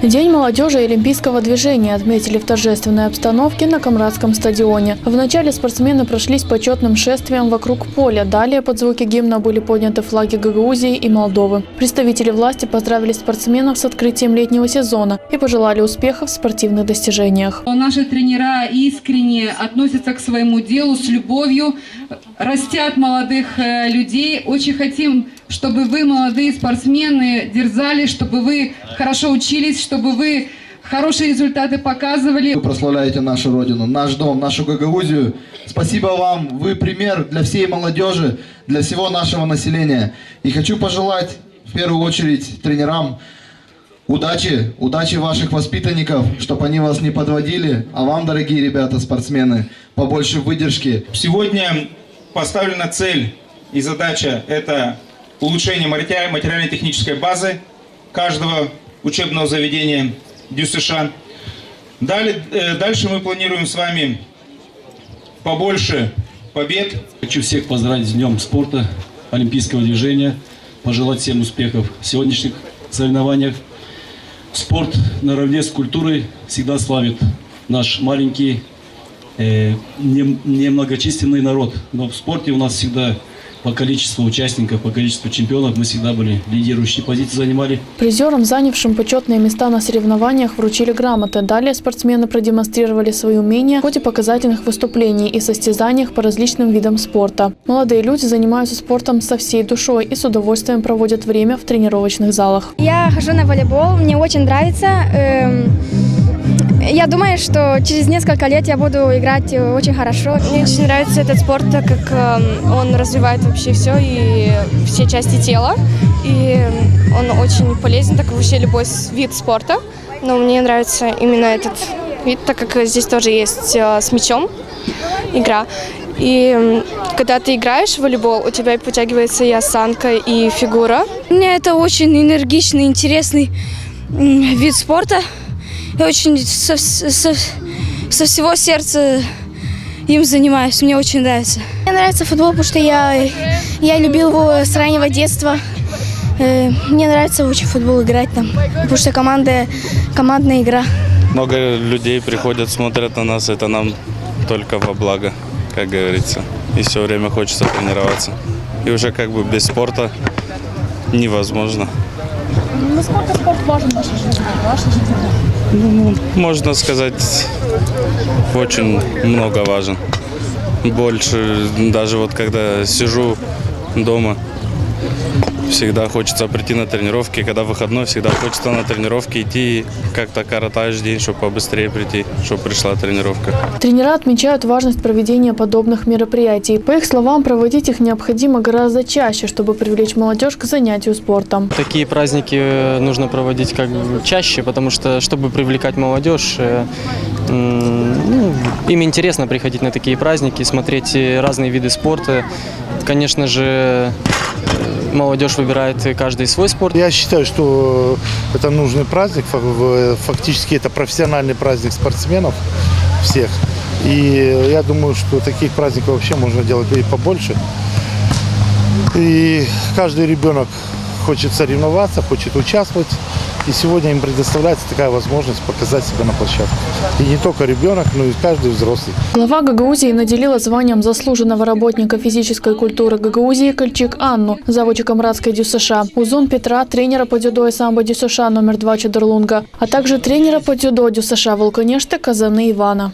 День молодежи и олимпийского движения отметили в торжественной обстановке на Камрадском стадионе. Вначале спортсмены прошлись почетным шествием вокруг поля. Далее под звуки гимна были подняты флаги Гагаузии и Молдовы. Представители власти поздравили спортсменов с открытием летнего сезона и пожелали успехов в спортивных достижениях. Наши тренера искренне относятся к своему делу с любовью, растят молодых людей. Очень хотим, чтобы вы, молодые спортсмены, дерзали, чтобы вы хорошо учились, чтобы вы хорошие результаты показывали. Вы прославляете нашу родину, наш дом, нашу Гагаузию. Спасибо вам, вы пример для всей молодежи, для всего нашего населения. И хочу пожелать, в первую очередь, тренерам удачи, удачи ваших воспитанников, чтобы они вас не подводили. А вам, дорогие ребята, спортсмены, побольше выдержки. Сегодня поставлена цель и задача – это улучшение материально-технической базы каждого учебного заведения ДЮСШ. Дальше мы планируем с вами побольше побед. Хочу всех поздравить с Днем спорта, олимпийского движения, пожелать всем успехов в сегодняшних соревнованиях. Спорт наравне с культурой всегда славит наш маленький, немногочисленный народ. Но в спорте у нас всегда по количеству участников, по количеству чемпионов мы всегда были лидирующие позиции занимали. Призерам, занявшим почетные места на соревнованиях, вручили грамоты. Далее спортсмены продемонстрировали свои умения в ходе показательных выступлений и состязаниях по различным видам спорта. Молодые люди занимаются спортом со всей душой и с удовольствием проводят время в тренировочных залах. Я хожу на волейбол, мне очень нравится. Я думаю, что через несколько лет я буду играть очень хорошо. Мне очень нравится этот спорт, так как он развивает вообще все и все части тела. И он очень полезен, так как вообще любой вид спорта. Но мне нравится именно этот вид, так как здесь тоже есть с мячом игра. И когда ты играешь в волейбол, у тебя подтягивается и осанка, и фигура. Мне это очень энергичный, интересный вид спорта. Я очень со всего сердца им занимаюсь, мне очень нравится. Мне нравится футбол, потому что я любил его с раннего детства. Мне нравится очень в футбол играть там, потому что командная игра. Много людей приходят, смотрят на нас, это нам только во благо, как говорится. И все время хочется тренироваться. И уже как бы без спорта невозможно. Насколько спорт важен в вашей жизни? Ну, можно сказать, очень много важен. Больше, даже вот когда сижу дома, всегда хочется прийти на тренировки. Когда выходной, всегда хочется на тренировки идти. Как-то коротаешь день, чтобы побыстрее прийти, чтобы пришла тренировка. Тренера отмечают важность проведения подобных мероприятий. По их словам, проводить их необходимо гораздо чаще, чтобы привлечь молодежь к занятию спортом. Такие праздники нужно проводить как бы чаще, потому что, чтобы привлекать молодежь, им интересно приходить на такие праздники, смотреть разные виды спорта. Конечно же, молодежь выбирает каждый свой спорт. Я считаю, что это нужный праздник. Фактически это профессиональный праздник спортсменов всех. И я думаю, что таких праздников вообще можно делать и побольше. И каждый ребенок хочет соревноваться, хочет участвовать. И сегодня им предоставляется такая возможность показать себя на площадке. И не только ребенок, но и каждый взрослый. Глава Гагаузии наделила званием заслуженного работника физической культуры Гагаузии Кальчик Анну, завуча Камрадской ДЮСШ, Узун Петра, тренера по дзюдо и самбо ДЮСШ номер 2 Чедерлунга, а также тренера по дзюдо ДЮСШ Волконешты Казаны Ивана.